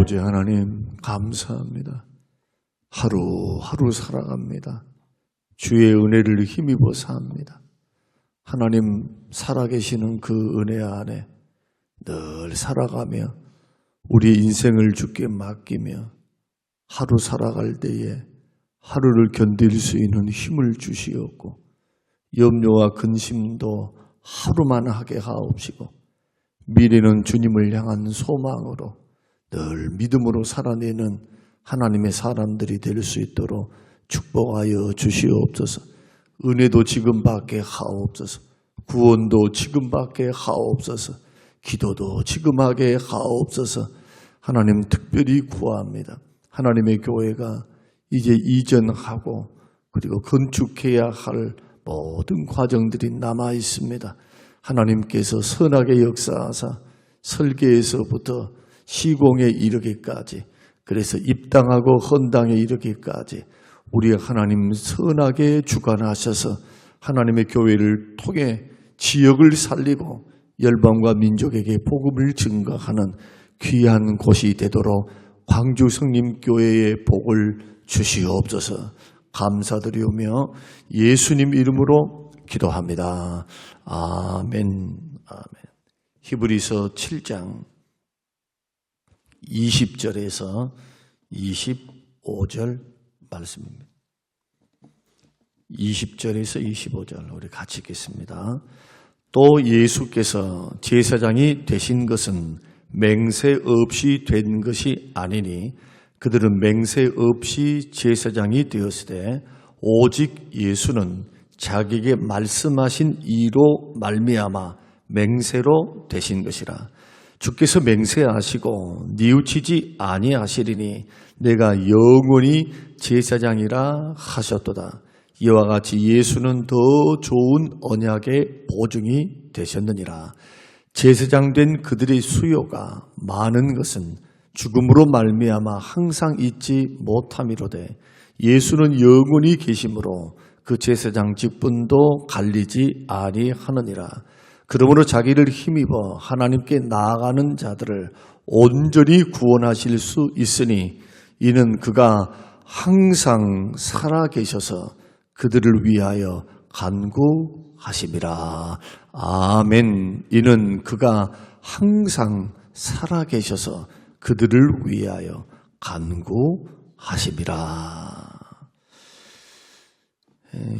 아버지 하나님 감사합니다. 하루하루 살아갑니다. 주의 은혜를 힘입어 삽니다. 하나님 살아계시는 그 은혜 안에 늘 살아가며 우리 인생을 주께 맡기며 하루 살아갈 때에 하루를 견딜 수 있는 힘을 주시옵고 염려와 근심도 하루만 하게 하옵시고 미래는 주님을 향한 소망으로 늘 믿음으로 살아내는 하나님의 사람들이 될 수 있도록 축복하여 주시옵소서. 은혜도 지금 받게 하옵소서. 구원도 지금 받게 하옵소서. 기도도 지금 하게 하옵소서. 하나님 특별히 구합니다. 하나님의 교회가 이제 이전하고 그리고 건축해야 할 모든 과정들이 남아 있습니다. 하나님께서 선하게 역사하사 설계에서부터 시공에 이르기까지, 그래서 입당하고 헌당에 이르기까지 우리 하나님 선하게 주관하셔서 하나님의 교회를 통해 지역을 살리고 열방과 민족에게 복음을 증거하는 귀한 곳이 되도록 광주 성림교회의 복을 주시옵소서. 감사드리오며 예수님 이름으로 기도합니다. 아멘. 아멘. 히브리서 7장 20절에서 25절 말씀입니다. 20절에서 25절 우리 같이 읽겠습니다. 또 예수께서 제사장이 되신 것은 맹세 없이 된 것이 아니니 그들은 맹세 없이 제사장이 되었으되 오직 예수는 자기에게 말씀하신 이로 말미암아 맹세로 되신 것이라. 주께서 맹세하시고 뉘우치지 아니하시리니 내가 영원히 제사장이라 하셨도다. 이와 같이 예수는 더 좋은 언약의 보증이 되셨느니라. 제사장 된 그들의 수요가 많은 것은 죽음으로 말미암아 항상 잊지 못함이로되 예수는 영원히 계심으로 그 제사장 직분도 갈리지 아니하느니라. 그러므로 자기를 힘입어 하나님께 나아가는 자들을 온전히 구원하실 수 있으니 이는 그가 항상 살아계셔서 그들을 위하여 간구하심이라. 아멘. 이는 그가 항상 살아계셔서 그들을 위하여 간구하심이라.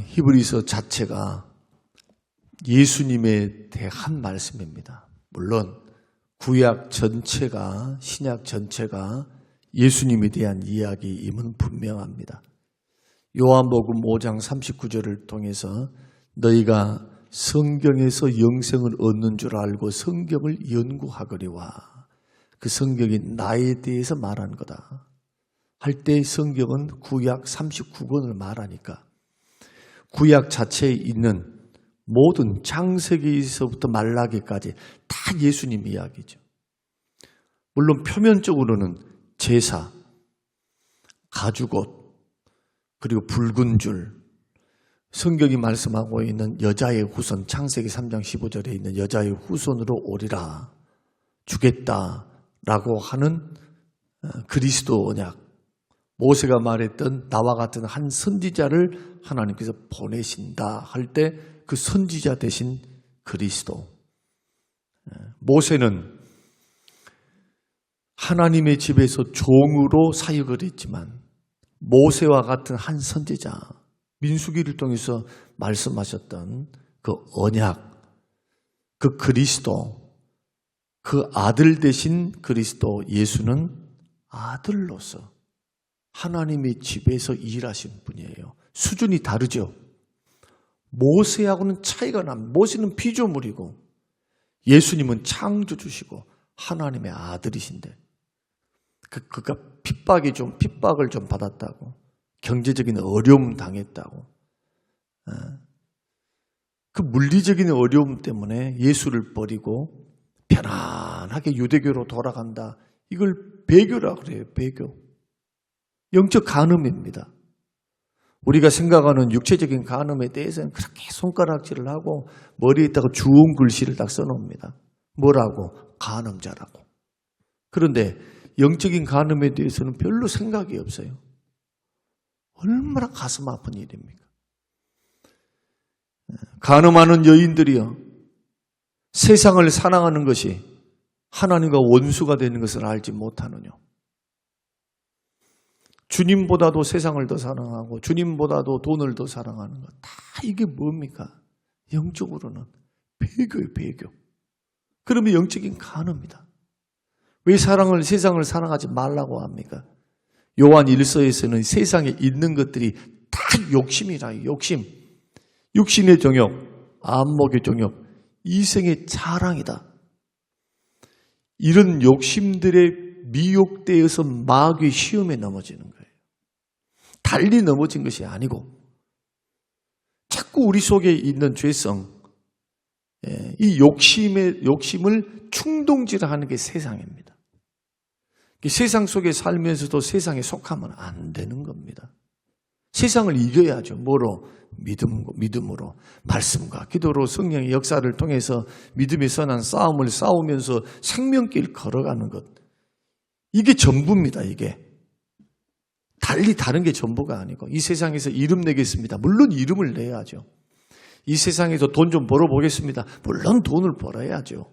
히브리서 자체가 예수님에 대한 말씀입니다. 물론 구약 전체가, 신약 전체가 예수님에 대한 이야기임은 분명합니다. 요한복음 5장 39절을 통해서 너희가 성경에서 영생을 얻는 줄 알고 성경을 연구하거니와 그 성경이 나에 대해서 말하는 거다 할 때 성경은 구약 39권을 말하니까 구약 자체에 있는 모든 창세기에서부터 말라기까지 다 예수님 이야기죠. 물론 표면적으로는 제사, 가죽옷, 그리고 붉은 줄, 성경이 말씀하고 있는 여자의 후손, 창세기 3장 15절에 있는 여자의 후손으로 오리라 주겠다라고 하는 그리스도 언약, 모세가 말했던 나와 같은 한 선지자를 하나님께서 보내신다 할 때 그 선지자 대신 그리스도. 모세는 하나님의 집에서 종으로 사역을 했지만 모세와 같은 한 선지자, 민수기를 통해서 말씀하셨던 그 언약, 그 그리스도, 그 아들 대신 그리스도 예수는 아들로서 하나님의 집에서 일하신 분이에요. 수준이 다르죠. 모세하고는 차이가 납니다. 모세는 피조물이고 예수님은 창조주시고 하나님의 아들이신데 그가 핍박을 좀 받았다고, 경제적인 어려움 당했다고, 그 물리적인 어려움 때문에 예수를 버리고 편안하게 유대교로 돌아간다. 이걸 배교라 그래요. 배교. 영적 간음입니다. 우리가 생각하는 육체적인 간음에 대해서는 그렇게 손가락질을 하고 머리에다가 주홍 글씨를 딱 써놓습니다. 뭐라고? 간음자라고. 그런데 영적인 간음에 대해서는 별로 생각이 없어요. 얼마나 가슴 아픈 일입니까? 간음하는 여인들이요, 세상을 사랑하는 것이 하나님과 원수가 되는 것을 알지 못하느냐. 주님보다도 세상을 더 사랑하고 주님보다도 돈을 더 사랑하는 것, 다 이게 뭡니까? 영적으로는 배교예요, 배교. 그러면 영적인 간음이다. 왜 세상을 사랑하지 말라고 합니까? 요한 1서에서는 세상에 있는 것들이 다 욕심이라, 욕심. 육신의 정욕, 안목의 정욕, 이생의 자랑이다. 이런 욕심들에 미혹되어서 마귀의 시험에 넘어지는 거예요. 달리 넘어진 것이 아니고 자꾸 우리 속에 있는 죄성, 이 욕심을 충동질하는 게 세상입니다. 세상 속에 살면서도 세상에 속하면 안 되는 겁니다. 세상을 이겨야죠. 뭐로? 믿음으로, 말씀과 기도로 성령의 역사를 통해서 믿음의 선한 싸움을 싸우면서 생명길 걸어가는 것. 이게 전부입니다. 이게. 달리 다른 게 전부가 아니고, 이 세상에서 이름 내겠습니다. 물론 이름을 내야죠. 이 세상에서 돈 좀 벌어보겠습니다. 물론 돈을 벌어야죠.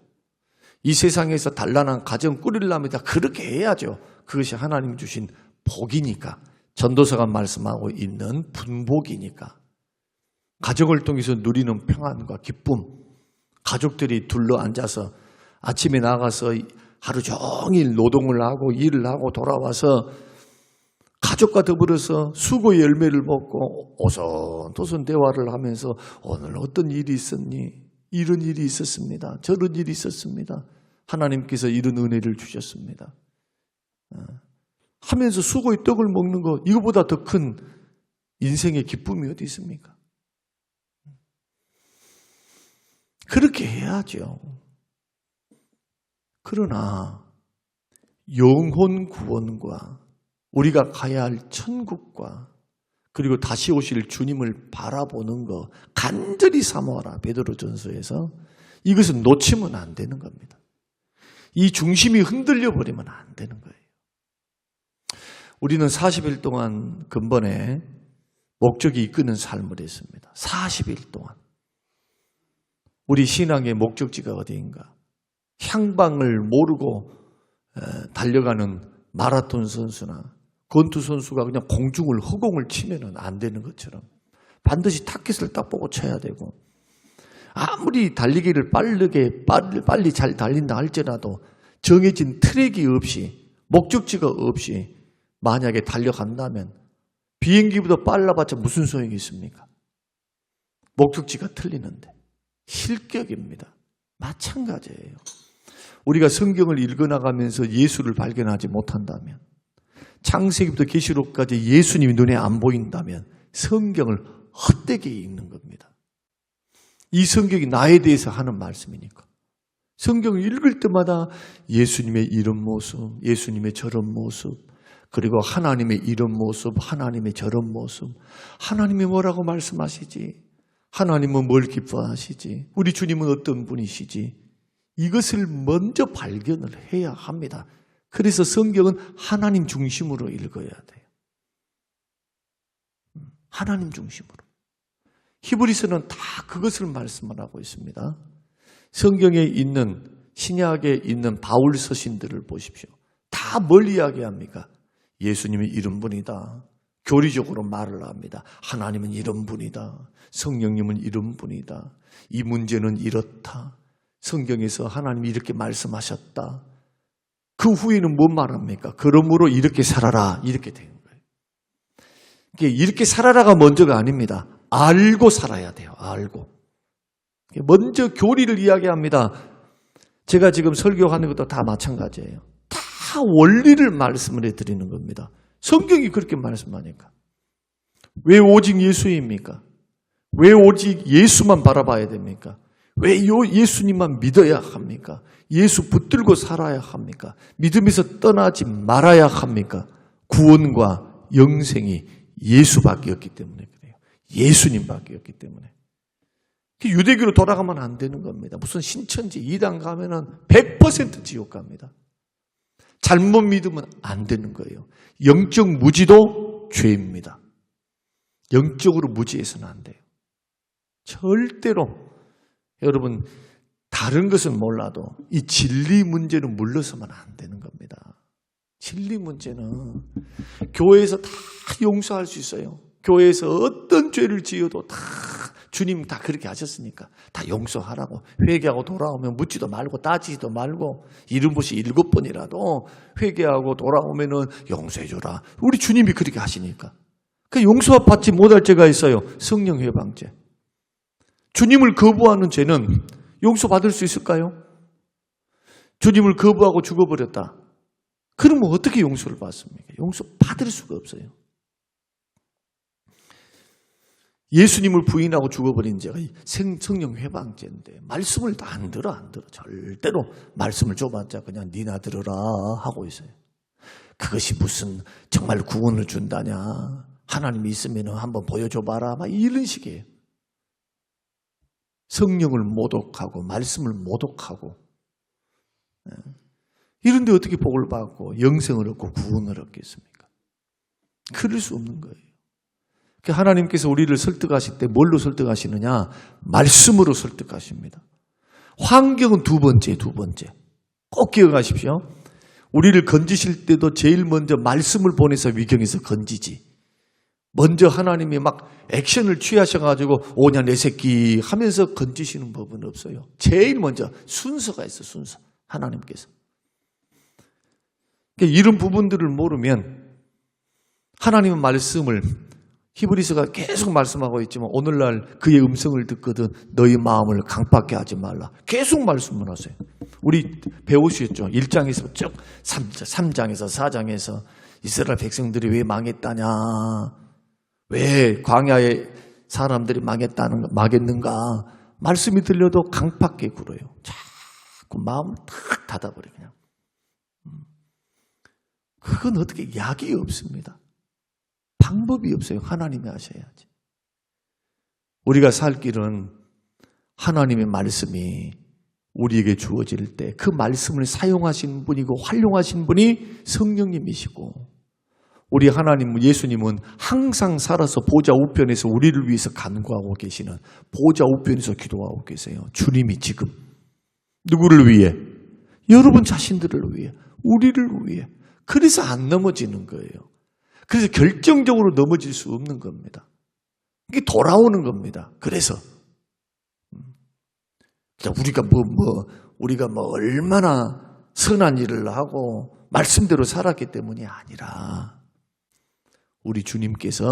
이 세상에서 단란한 가정 꾸리려면 그렇게 해야죠. 그것이 하나님 주신 복이니까. 전도서가 말씀하고 있는 분복이니까. 가정을 통해서 누리는 평안과 기쁨, 가족들이 둘러앉아서 아침에 나가서 하루 종일 노동을 하고 일을 하고 돌아와서 가족과 더불어서 수고의 열매를 먹고 오손도손 대화를 하면서 오늘 어떤 일이 있었니? 이런 일이 있었습니다. 저런 일이 있었습니다. 하나님께서 이런 은혜를 주셨습니다. 하면서 수고의 떡을 먹는 거, 이거보다 더 큰 인생의 기쁨이 어디 있습니까? 그렇게 해야죠. 그러나 영혼 구원과 우리가 가야 할 천국과 그리고 다시 오실 주님을 바라보는 거 간절히 사모하라. 베드로전서에서 이것은 놓치면 안 되는 겁니다. 이 중심이 흔들려 버리면 안 되는 거예요. 우리는 40일 동안 근본에 목적이 이끄는 삶을 했습니다. 40일 동안. 우리 신앙의 목적지가 어디인가? 향방을 모르고 달려가는 마라톤 선수나 권투 선수가 그냥 허공을 치면 안 되는 것처럼 반드시 타깃을 딱 보고 쳐야 되고, 아무리 달리기를 빨리 잘 달린다 할지라도 정해진 트랙이 없이, 목적지가 없이 만약에 달려간다면 비행기보다 빨라봤자 무슨 소용이 있습니까? 목적지가 틀리는데. 실격입니다. 마찬가지예요. 우리가 성경을 읽어나가면서 예수를 발견하지 못한다면, 창세기부터 계시록까지 예수님이 눈에 안 보인다면 성경을 헛되게 읽는 겁니다. 이 성경이 나에 대해서 하는 말씀이니까. 성경을 읽을 때마다 예수님의 이런 모습, 예수님의 저런 모습, 그리고 하나님의 이런 모습, 하나님의 저런 모습, 하나님이 뭐라고 말씀하시지? 하나님은 뭘 기뻐하시지? 우리 주님은 어떤 분이시지? 이것을 먼저 발견을 해야 합니다. 그래서 성경은 하나님 중심으로 읽어야 돼요. 하나님 중심으로. 히브리서는 다 그것을 말씀을 하고 있습니다. 성경에 있는, 신약에 있는 바울 서신들을 보십시오. 다 뭘 이야기합니까? 예수님이 이런 분이다. 교리적으로 말을 합니다. 하나님은 이런 분이다. 성령님은 이런 분이다. 이 문제는 이렇다. 성경에서 하나님이 이렇게 말씀하셨다. 그 후에는 뭔 말합니까? 그러므로 이렇게 살아라. 이렇게 되는 거예요. 이렇게 살아라가 먼저가 아닙니다. 알고 살아야 돼요. 알고. 먼저 교리를 이야기합니다. 제가 지금 설교하는 것도 다 마찬가지예요. 다 원리를 말씀을 해드리는 겁니다. 성경이 그렇게 말씀하니까. 왜 오직 예수입니까? 왜 오직 예수만 바라봐야 됩니까? 왜 예수님만 믿어야 합니까? 예수 붙들고 살아야 합니까? 믿음에서 떠나지 말아야 합니까? 구원과 영생이 예수밖에 없기 때문에 그래요. 예수님밖에 없기 때문에. 유대교로 돌아가면 안 되는 겁니다. 무슨 신천지 이단 가면은 100% 지옥 갑니다. 잘못 믿으면 안 되는 거예요. 영적 무지도 죄입니다. 영적으로 무지해서는 안 돼요. 절대로. 여러분, 다른 것은 몰라도 이 진리 문제는 물러서면 안 되는 겁니다. 진리 문제는 교회에서 다 용서할 수 있어요. 교회에서 어떤 죄를 지어도 다 주님 다 그렇게 하셨으니까 다 용서하라고. 회개하고 돌아오면 묻지도 말고 따지지도 말고 이른 것이 7번이라도 회개하고 돌아오면은 용서해줘라. 우리 주님이 그렇게 하시니까. 그 용서받지 못할 죄가 있어요. 성령 회방죄. 주님을 거부하는 죄는 용서받을 수 있을까요? 주님을 거부하고 죽어버렸다. 그러면 어떻게 용서를 받습니까? 용서받을 수가 없어요. 예수님을 부인하고 죽어버린 죄가 성령 회방죄인데 말씀을 다 안 들어. 절대로 말씀을 줘봤자 그냥 니나 들으라 하고 있어요. 그것이 무슨 정말 구원을 준다냐. 하나님이 있으면 한번 보여줘봐라. 막 이런 식이에요. 성령을 모독하고 말씀을 모독하고 이런데 어떻게 복을 받고 영생을 얻고 구원을 얻겠습니까? 그럴 수 없는 거예요. 하나님께서 우리를 설득하실 때 뭘로 설득하시느냐? 말씀으로 설득하십니다. 환경은 두 번째. 꼭 기억하십시오. 우리를 건지실 때도 제일 먼저 말씀을 보내서 위경에서 건지지. 먼저 하나님이 막 액션을 취하셔가지고 오냐 내 새끼 하면서 건지시는 법은 없어요. 제일 먼저 순서가 있어. 순서. 하나님께서. 이런 부분들을 모르면 하나님의 말씀을 히브리서가 계속 말씀하고 있지만 오늘날 그의 음성을 듣거든 너희 마음을 강팍게 하지 말라. 계속 말씀을 하세요. 우리 배우셨죠? 1장에서 쭉 3장에서 4장에서 이스라엘 백성들이 왜 망했다냐. 왜 광야의 사람들이 망했는가. 말씀이 들려도 강팍게 굴어요. 자꾸 마음을 탁 닫아버려요. 그냥. 그건 어떻게 약이 없습니다. 방법이 없어요. 하나님이 하셔야지. 우리가 살 길은 하나님의 말씀이 우리에게 주어질 때 그 말씀을 사용하신 분이고 활용하신 분이 성령님이시고 우리 하나님 예수님은 항상 살아서 보좌 우편에서 우리를 위해서 간구하고 계시는 보좌 우편에서 기도하고 계세요. 주님이 지금 누구를 위해? 여러분 자신들을 위해, 우리를 위해. 그래서 안 넘어지는 거예요. 그래서 결정적으로 넘어질 수 없는 겁니다. 이게 돌아오는 겁니다. 그래서 우리가 얼마나 선한 일을 하고 말씀대로 살았기 때문이 아니라 우리 주님께서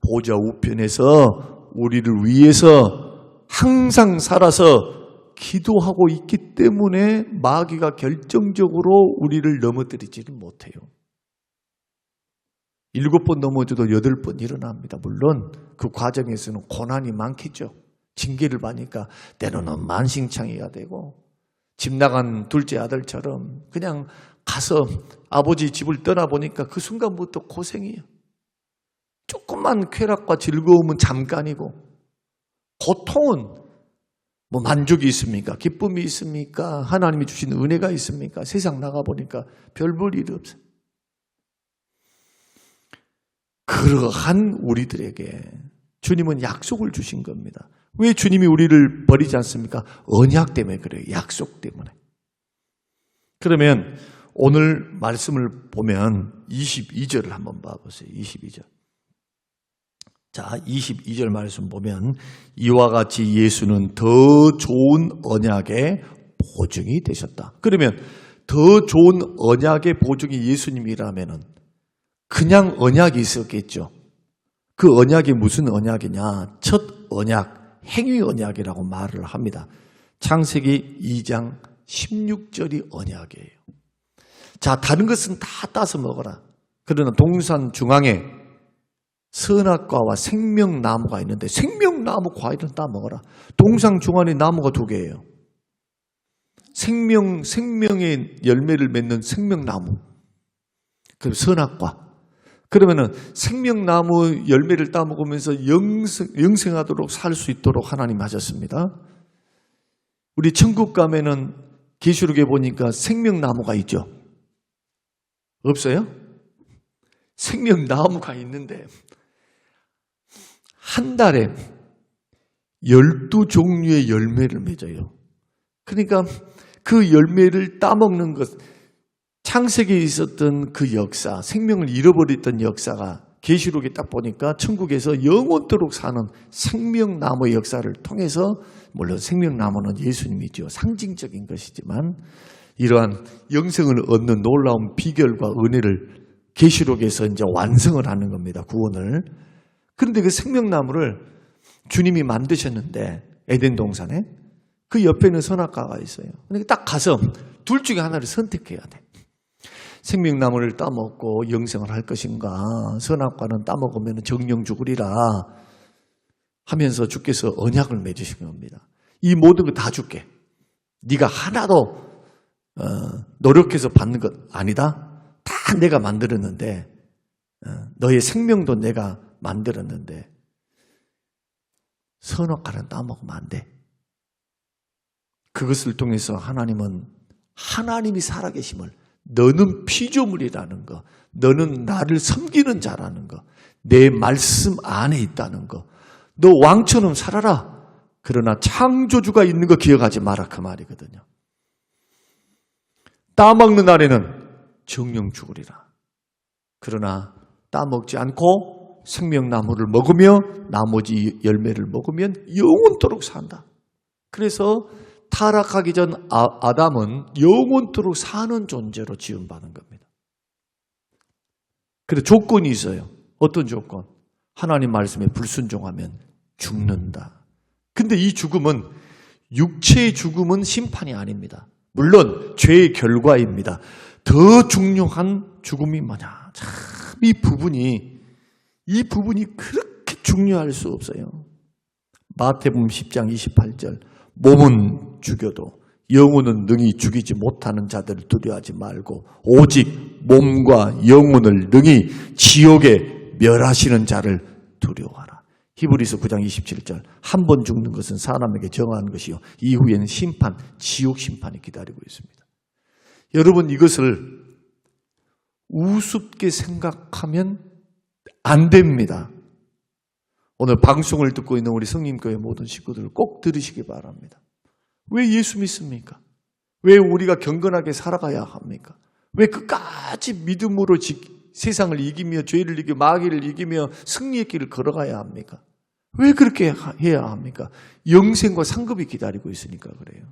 보좌 우편에서 우리를 위해서 항상 살아서 기도하고 있기 때문에 마귀가 결정적으로 우리를 넘어뜨리지는 못해요. 7번 넘어져도 8번 일어납니다. 물론 그 과정에서는 고난이 많겠죠. 징계를 받으니까 때로는 만신창이가 되고 집 나간 둘째 아들처럼 그냥 가서 아버지 집을 떠나보니까 그 순간부터 고생이에요. 조금만 쾌락과 즐거움은 잠깐이고 고통은 만족이 있습니까? 기쁨이 있습니까? 하나님이 주신 은혜가 있습니까? 세상 나가보니까 별 볼 일이 없어요. 그러한 우리들에게 주님은 약속을 주신 겁니다. 왜 주님이 우리를 버리지 않습니까? 언약 때문에 그래요. 약속 때문에. 그러면 오늘 말씀을 보면 22절을 한번 봐보세요. 22절. 자, 22절 말씀 보면 이와 같이 예수는 더 좋은 언약의 보증이 되셨다. 그러면 더 좋은 언약의 보증이 예수님이라면은 그냥 언약이 있었겠죠. 그 언약이 무슨 언약이냐? 첫 언약, 행위 언약이라고 말을 합니다. 창세기 2장 16절이 언약이에요. 자, 다른 것은 다 따서 먹어라. 그러나 동산 중앙에 선악과와 생명나무가 있는데 생명나무 과일은 따 먹어라. 동산 중앙에 나무가 2개예요. 생명의 열매를 맺는 생명나무. 그리고 선악과. 그러면은 생명나무 열매를 따먹으면서 영생하도록 살 수 있도록 하나님 하셨습니다. 우리 천국 가면은 계시록에 보니까 생명나무가 있죠. 없어요? 생명나무가 있는데 한 달에 12종류의 열매를 맺어요. 그러니까 그 열매를 따먹는 것, 창세기에 있었던 그 역사, 생명을 잃어버렸던 역사가 계시록에 딱 보니까 천국에서 영원토록 사는 생명나무의 역사를 통해서, 물론 생명나무는 예수님이죠. 상징적인 것이지만 이러한 영생을 얻는 놀라운 비결과 은혜를 계시록에서 이제 완성을 하는 겁니다. 구원을. 그런데 그 생명나무를 주님이 만드셨는데 에덴 동산에 그 옆에는 선악과가 있어요. 그러니까 딱 가서 둘 중에 하나를 선택해야 돼. 생명나무를 따먹고 영생을 할 것인가, 선악과는 따먹으면 정령 죽으리라 하면서 주께서 언약을 맺으신 겁니다. 이 모든 거 다 줄게. 네가 하나도 노력해서 받는 것 아니다. 다 내가 만들었는데, 너의 생명도 내가 만들었는데 선악과는 따먹으면 안 돼. 그것을 통해서 하나님은 하나님이 살아계심을, 너는 피조물이라는 거, 너는 나를 섬기는 자라는 거, 내 말씀 안에 있다는 거, 너 왕처럼 살아라. 그러나 창조주가 있는 거 기억하지 마라, 그 말이거든요. 따먹는 날에는 정령 죽으리라. 그러나 따먹지 않고 생명나무를 먹으며 나머지 열매를 먹으면 영원토록 산다. 그래서 타락하기 전 아담은 영원토록 사는 존재로 지음받은 겁니다. 그래서 조건이 있어요. 어떤 조건? 하나님 말씀에 불순종하면 죽는다. 근데 이 죽음은, 육체의 죽음은 심판이 아닙니다. 물론 죄의 결과입니다. 더 중요한 죽음이 뭐냐? 참 이 부분이 그렇게 중요할 수 없어요. 마태복음 10장 28절, 몸은 죽여도 영혼은 능히 죽이지 못하는 자들을 두려워하지 말고 오직 몸과 영혼을 능히 지옥에 멸하시는 자를 두려워하라. 히브리서 9장 27절, 한 번 죽는 것은 사람에게 정한 것이요 이후에는 심판, 지옥 심판이 기다리고 있습니다. 여러분, 이것을 우습게 생각하면 안 됩니다. 오늘 방송을 듣고 있는 우리 성림교회 모든 식구들 꼭 들으시기 바랍니다. 왜 예수 믿습니까? 왜 우리가 경건하게 살아가야 합니까? 왜 끝까지 믿음으로 세상을 이기며 죄를 이기며 마귀를 이기며 승리의 길을 걸어가야 합니까? 왜 그렇게 해야 합니까? 영생과 상급이 기다리고 있으니까 그래요.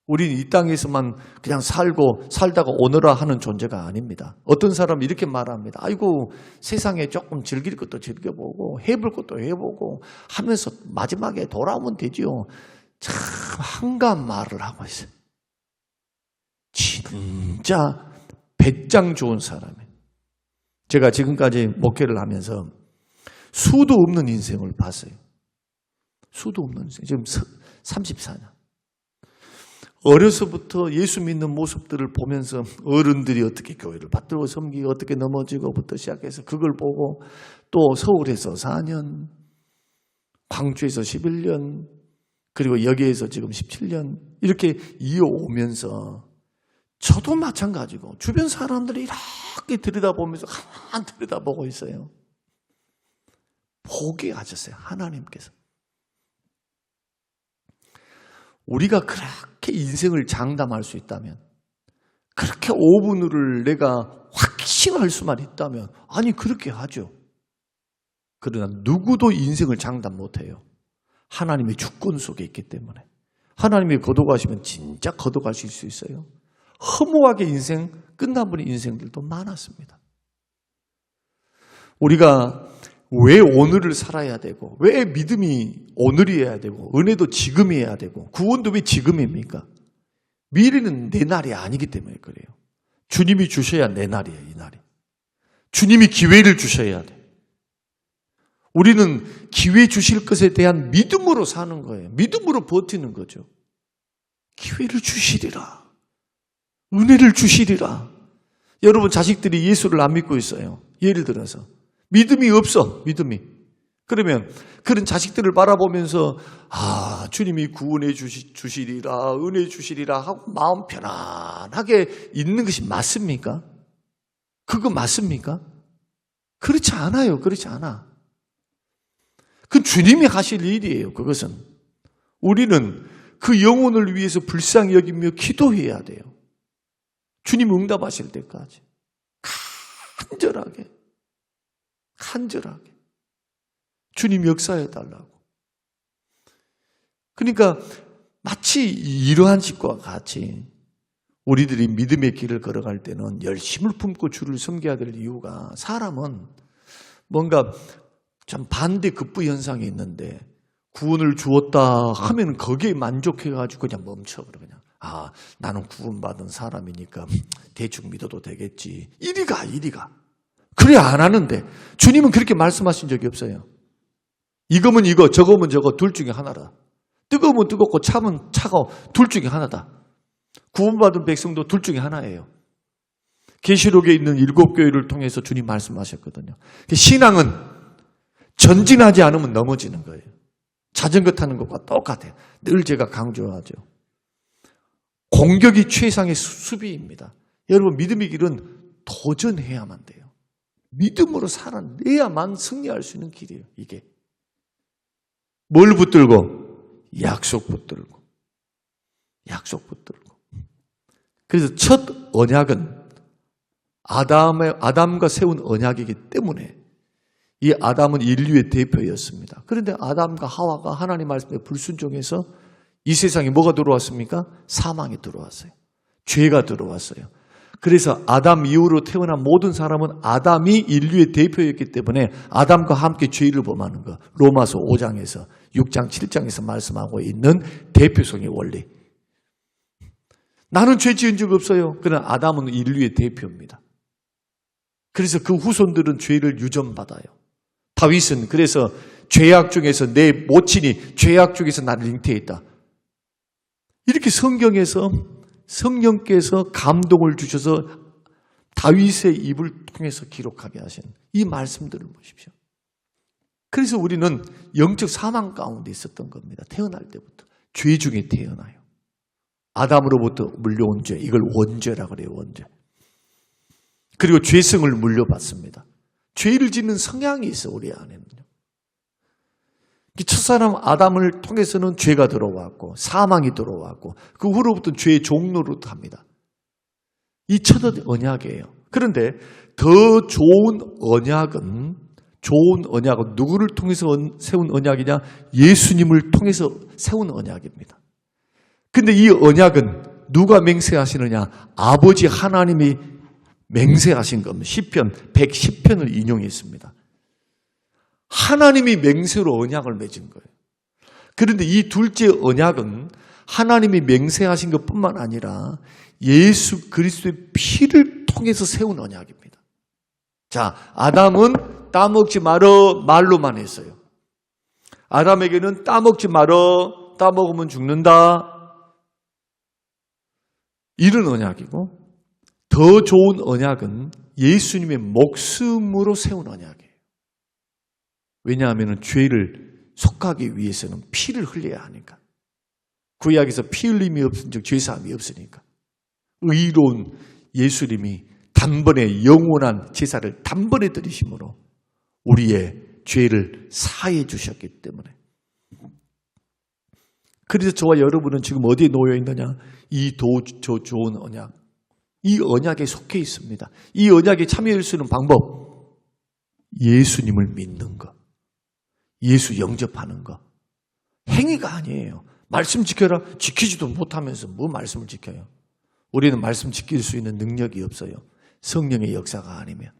우리는 이 땅에서만 그냥 살다가 오너라 하는 존재가 아닙니다. 어떤 사람은 이렇게 말합니다. 아이고, 세상에 조금 즐길 것도 즐겨보고 해볼 것도 해보고 하면서 마지막에 돌아오면 되지요. 참 한가한 말을 하고 있어요. 진짜 배짱 좋은 사람이에요. 제가 지금까지 목회를 하면서 수도 없는 인생을 봤어요. 수도 없는 인생. 지금 34년. 어려서부터 예수 믿는 모습들을 보면서 어른들이 어떻게 교회를 받들고 섬기고 어떻게 넘어지고부터 시작해서 그걸 보고, 또 서울에서 4년, 광주에서 11년, 그리고 여기에서 지금 17년 이렇게 이어오면서 저도 마찬가지고 주변 사람들이 이렇게 들여다보면서 가만히 들여다보고 있어요. 포기하셨어요, 하나님께서. 우리가 그렇게 인생을 장담할 수 있다면, 그렇게 오분을 내가 확신할 수만 있다면, 아니 그렇게 하죠. 그러나 누구도 인생을 장담 못해요. 하나님의 주권 속에 있기 때문에. 하나님이 거둬가시면 진짜 거둬가실 수 있어요. 허무하게 인생 끝나버린 인생들도 많았습니다. 우리가 왜 오늘을 살아야 되고, 왜 믿음이 오늘이어야 되고, 은혜도 지금이어야 되고, 구원도 왜 지금입니까? 미래는 내 날이 아니기 때문에 그래요. 주님이 주셔야 내 날이에요, 이 날이. 주님이 기회를 주셔야 돼. 우리는 기회 주실 것에 대한 믿음으로 사는 거예요. 믿음으로 버티는 거죠. 기회를 주시리라. 은혜를 주시리라. 여러분, 자식들이 예수를 안 믿고 있어요. 예를 들어서. 믿음이 없어, 믿음이. 그러면 그런 자식들을 바라보면서 주님이 구원해 주시리라, 은혜 주시리라 하고 마음 편안하게 있는 것이 맞습니까? 그거 맞습니까? 그렇지 않아요. 그렇지 않아. 그건 주님이 하실 일이에요. 그것은. 우리는 그 영혼을 위해서 불쌍히 여기며 기도해야 돼요. 주님 응답하실 때까지. 간절하게. 주님 역사해달라고. 그러니까 마치 이러한 식과 같이 우리들이 믿음의 길을 걸어갈 때는 열심을 품고 주를 섬겨야 될 이유가 사람은 뭔가 좀 반대 급부 현상이 있는데 구원을 주었다 하면 거기에 만족해가지고 그냥 멈춰버려. 그냥 나는 구원받은 사람이니까 대충 믿어도 되겠지. 이리 가. 그래 안 하는데 주님은 그렇게 말씀하신 적이 없어요. 이거면 이거, 저거면 저거 둘 중에 하나라. 뜨거우면 뜨겁고 차면 차가워. 둘 중에 하나다. 구원받은 백성도 둘 중에 하나예요. 계시록에 있는 7교회를 통해서 주님 말씀하셨거든요. 신앙은 전진하지 않으면 넘어지는 거예요. 자전거 타는 것과 똑같아요. 늘 제가 강조하죠. 공격이 최상의 수비입니다. 여러분 믿음의 길은 도전해야만 돼요. 믿음으로 살아내야만 승리할 수 있는 길이에요. 이게. 뭘 붙들고? 약속 붙들고. 그래서 첫 언약은 아담과 세운 언약이기 때문에 이 아담은 인류의 대표였습니다. 그런데 아담과 하와가 하나님 말씀에 불순종해서 이 세상에 뭐가 들어왔습니까? 사망이 들어왔어요. 죄가 들어왔어요. 그래서 아담 이후로 태어난 모든 사람은 아담이 인류의 대표였기 때문에 아담과 함께 죄를 범하는 거. 로마서 5장에서 6장, 7장에서 말씀하고 있는 대표성의 원리. 나는 죄 지은 적 없어요. 그러나 아담은 인류의 대표입니다. 그래서 그 후손들은 죄를 유전받아요. 다윗은 그래서 죄악 중에서 내 모친이 죄악 중에서 나를 잉태했다. 이렇게 성령께서 감동을 주셔서 다윗의 입을 통해서 기록하게 하신 이 말씀들을 보십시오. 그래서 우리는 영적 사망 가운데 있었던 겁니다. 태어날 때부터. 죄 중에 태어나요. 아담으로부터 물려온 죄, 이걸 원죄라고 그래요. 원죄. 그리고 죄성을 물려받습니다. 죄를 짓는 성향이 있어 우리 안에는요. 첫사람 아담을 통해서는 죄가 들어왔고 사망이 들어왔고 그 후로부터 죄의 종로로 합니다. 이 첫 언약이에요. 그런데 더 좋은 언약은 누구를 통해서 세운 언약이냐? 예수님을 통해서 세운 언약입니다. 근데 이 언약은 누가 맹세하시느냐? 아버지 하나님이 맹세하신 겁니다. 시편 110편을 인용했습니다. 하나님이 맹세로 언약을 맺은 거예요. 그런데 이 둘째 언약은 하나님이 맹세하신 것뿐만 아니라 예수 그리스도의 피를 통해서 세운 언약입니다. 자, 아담은 따먹지 말어 말로만 했어요. 아담에게는 따먹지 말어, 따먹으면 죽는다. 이런 언약이고 더 좋은 언약은 예수님의 목숨으로 세운 언약이에요. 왜냐하면 죄를 속하기 위해서는 피를 흘려야 하니까. 구약에서 피 흘림이 없은즉 죄사함이 없으니까. 의로운 예수님이 단번에 영원한 제사를 단번에 드리심으로 우리의 죄를 사해 주셨기 때문에. 그래서 저와 여러분은 지금 어디에 놓여 있느냐? 이 좋은 언약. 이 언약에 속해 있습니다. 이 언약에 참여할 수 있는 방법. 예수님을 믿는 것. 예수 영접하는 것. 행위가 아니에요. 말씀 지켜라. 지키지도 못하면서 뭐 말씀을 지켜요. 우리는 말씀 지킬 수 있는 능력이 없어요. 성령의 역사가 아니면.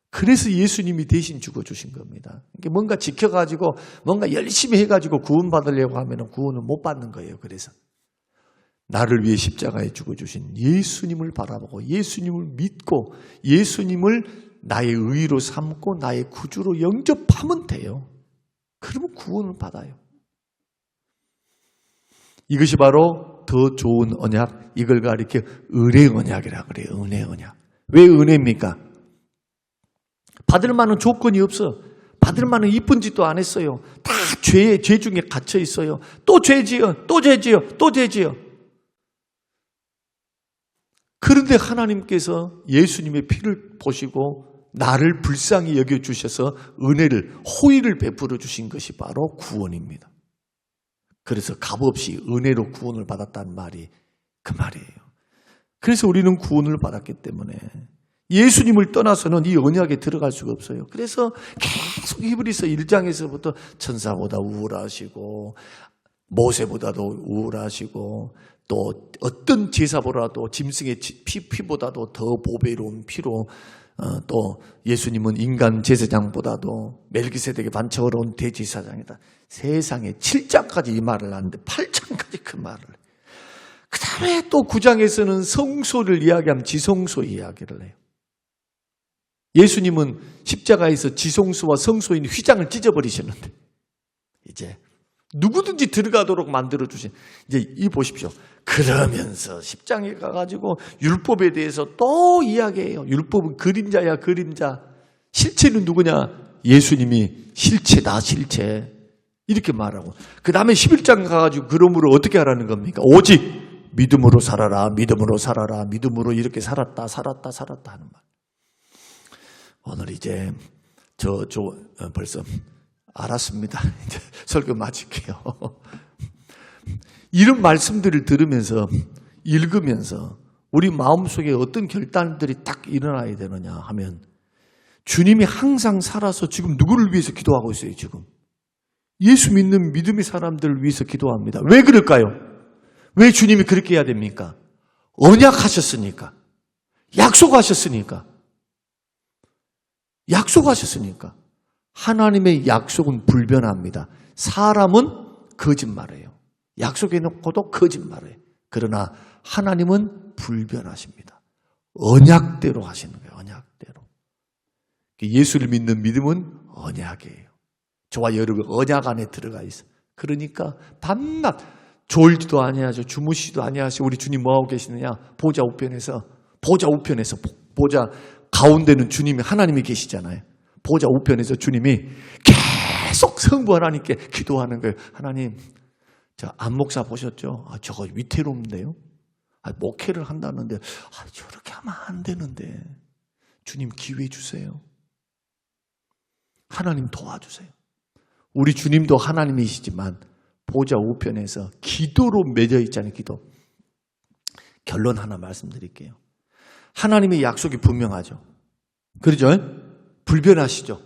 그래서 예수님이 대신 죽어주신 겁니다. 뭔가 지켜가지고 뭔가 열심히 해가지고 구원받으려고 하면 구원을 못 받는 거예요. 그래서 나를 위해 십자가에 죽어주신 예수님을 바라보고 예수님을 믿고 예수님을 나의 의로 삼고 나의 구주로 영접하면 돼요. 그러면 구원을 받아요. 이것이 바로 더 좋은 언약, 이걸 가리켜 은혜 언약이라고 그래요. 은혜 언약. 왜 은혜입니까? 받을 만한 조건이 없어. 받을 만한 이쁜 짓도 안 했어요. 다 죄 중에 갇혀 있어요. 또 죄지어. 그런데 하나님께서 예수님의 피를 보시고 나를 불쌍히 여겨주셔서 은혜를, 호의를 베풀어 주신 것이 바로 구원입니다. 그래서 값없이 은혜로 구원을 받았다는 말이 그 말이에요. 그래서 우리는 구원을 받았기 때문에 예수님을 떠나서는 이 언약에 들어갈 수가 없어요. 그래서 계속 히브리서 1장에서부터 천사보다 우월하시고 모세보다도 우월하시고 또 어떤 제사보다도 짐승의 피보다도 더 보배로운 피로 또 예수님은 인간 제사장보다도 멜기세덱의 반석으로 온 대제사장이다. 세상에 7장까지 이 말을 하는데 8장까지 그 말을 해요. 그 다음에 또 9장에서는 성소를 이야기하면 지성소 이야기를 해요. 예수님은 십자가에서 지성소와 성소인 휘장을 찢어버리셨는데 이제 누구든지 들어가도록 만들어주신, 이제 이 보십시오. 그러면서 10장에 가가지고 율법에 대해서 또 이야기해요. 율법은 그림자야, 그림자. 실체는 누구냐? 예수님이 실체다, 실체. 이렇게 말하고. 그 다음에 11장 가가지고 그러므로 어떻게 하라는 겁니까? 오직 믿음으로 살아라, 믿음으로 살아라, 믿음으로 이렇게 살았다 하는 말. 오늘 이제 벌써 알았습니다. 이제 설교 마칠게요. 이런 말씀들을 들으면서 읽으면서 우리 마음속에 어떤 결단들이 딱 일어나야 되느냐 하면 주님이 항상 살아서 지금 누구를 위해서 기도하고 있어요, 지금. 예수 믿는 믿음의 사람들을 위해서 기도합니다. 왜 그럴까요? 왜 주님이 그렇게 해야 됩니까? 언약하셨으니까. 약속하셨으니까. 하나님의 약속은 불변합니다. 사람은 거짓말해요. 약속해놓고도 거짓말해요. 그러나 하나님은 불변하십니다. 언약대로 하시는 거예요. 언약대로. 예수를 믿는 믿음은 언약이에요. 저와 여러분 언약 안에 들어가 있어. 그러니까 밤낮 졸지도 아니하죠. 주무시지도 아니하시고 우리 주님 뭐하고 계시느냐? 보좌 우편에서 보좌 가운데는 주님이 하나님이 계시잖아요. 보좌 우편에서 주님이 계속 성부 하나님께 기도하는 거예요. 하나님, 저 안목사 보셨죠? 저거 위태롭는데요? 목회를 한다는데 저렇게 하면 안 되는데 주님 기회 주세요. 하나님 도와주세요. 우리 주님도 하나님이시지만 보좌 우편에서 기도로 맺어 있잖아요. 기도. 결론 하나 말씀드릴게요. 하나님의 약속이 분명하죠. 그렇죠? 불변하시죠.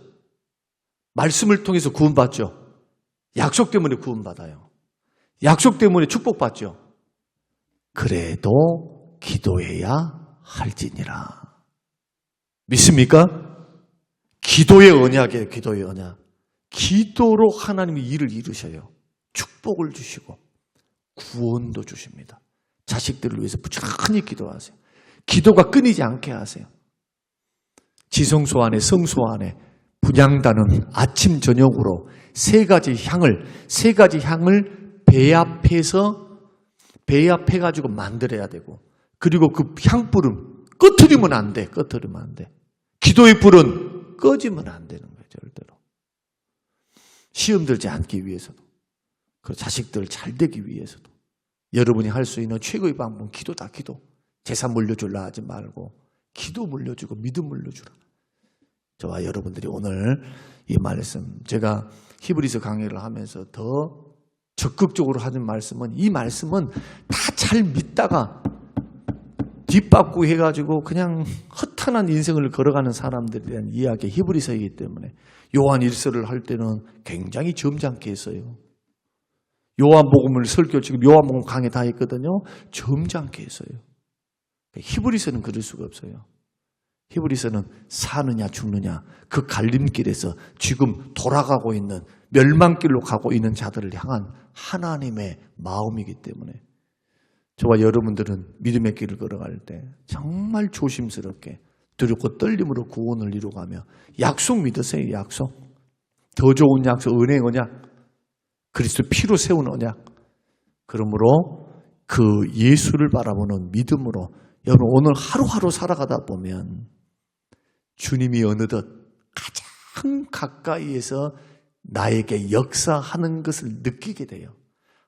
말씀을 통해서 구원받죠. 약속 때문에 구원받아요. 약속 때문에 축복받죠. 그래도 기도해야 할지니라. 믿습니까? 기도의 언약이에요. 기도의 언약. 기도로 하나님이 일을 이루셔요. 축복을 주시고 구원도 주십니다. 자식들을 위해서 부지런히 기도하세요. 기도가 끊이지 않게 하세요. 지성소 안에 성소 안에 분향단은 아침 저녁으로 세 가지 향을 배합해가지고 만들어야 되고, 그리고 그 향불은 꺼트리면 안 돼. 기도의 불은 꺼지면 안 되는 거예요. 절대로. 시험 들지 않기 위해서도, 그 자식들 잘 되기 위해서도 여러분이 할 수 있는 최고의 방법은 기도다. 기도. 재산 물려주려 하지 말고 기도 물려주고 믿음 물려주라. 저와 여러분들이 오늘 이 말씀, 제가 히브리서 강의를 하면서 더 적극적으로 하는 말씀은, 이 말씀은 다 잘 믿다가 뒷바꾸 해가지고 그냥 허탄한 인생을 걸어가는 사람들에 대한 이야기, 히브리서이기 때문에 요한 1서를 할 때는 굉장히 점잖게 했어요. 요한복음을 설교, 지금 요한복음 강의 다 했거든요. 점잖게 했어요. 히브리서는 그럴 수가 없어요. 히브리서는 사느냐 죽느냐 그 갈림길에서 지금 돌아가고 있는, 멸망길로 가고 있는 자들을 향한 하나님의 마음이기 때문에 저와 여러분들은 믿음의 길을 걸어갈 때 정말 조심스럽게 두렵고 떨림으로 구원을 이루어가며 약속 믿으세요. 약속. 더 좋은 약속, 은혜의 언약, 그리스도 피로 세운 언약. 그러므로 그 예수를 바라보는 믿음으로 여러분 오늘 하루하루 살아가다 보면 주님이 어느덧 가장 가까이에서 나에게 역사하는 것을 느끼게 돼요.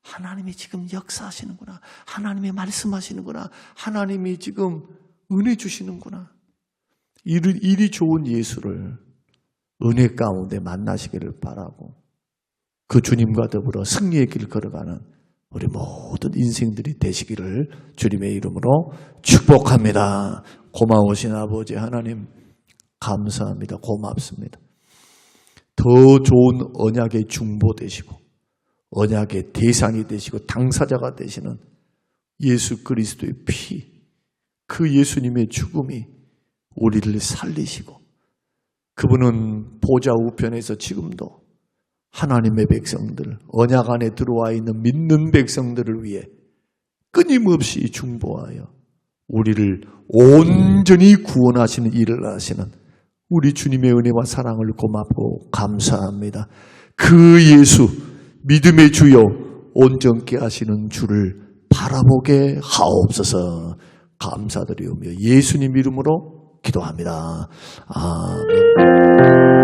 하나님이 지금 역사하시는구나. 하나님이 말씀하시는구나. 하나님이 지금 은혜 주시는구나. 이리 좋은 예수를 은혜 가운데 만나시기를 바라고 그 주님과 더불어 승리의 길 걸어가는 우리 모든 인생들이 되시기를 주님의 이름으로 축복합니다. 고마우신 아버지 하나님 감사합니다. 고맙습니다. 더 좋은 언약의 중보 되시고 언약의 대상이 되시고 당사자가 되시는 예수 그리스도의 피, 그 예수님의 죽음이 우리를 살리시고 그분은 보좌 우편에서 지금도 하나님의 백성들, 언약 안에 들어와 있는 믿는 백성들을 위해 끊임없이 중보하여 우리를 온전히 구원하시는 일을 하시는 우리 주님의 은혜와 사랑을 고맙고 감사합니다. 그 예수, 믿음의 주여 온전케 하시는 주를 바라보게 하옵소서. 감사드리오며 예수님 이름으로 기도합니다. 아멘.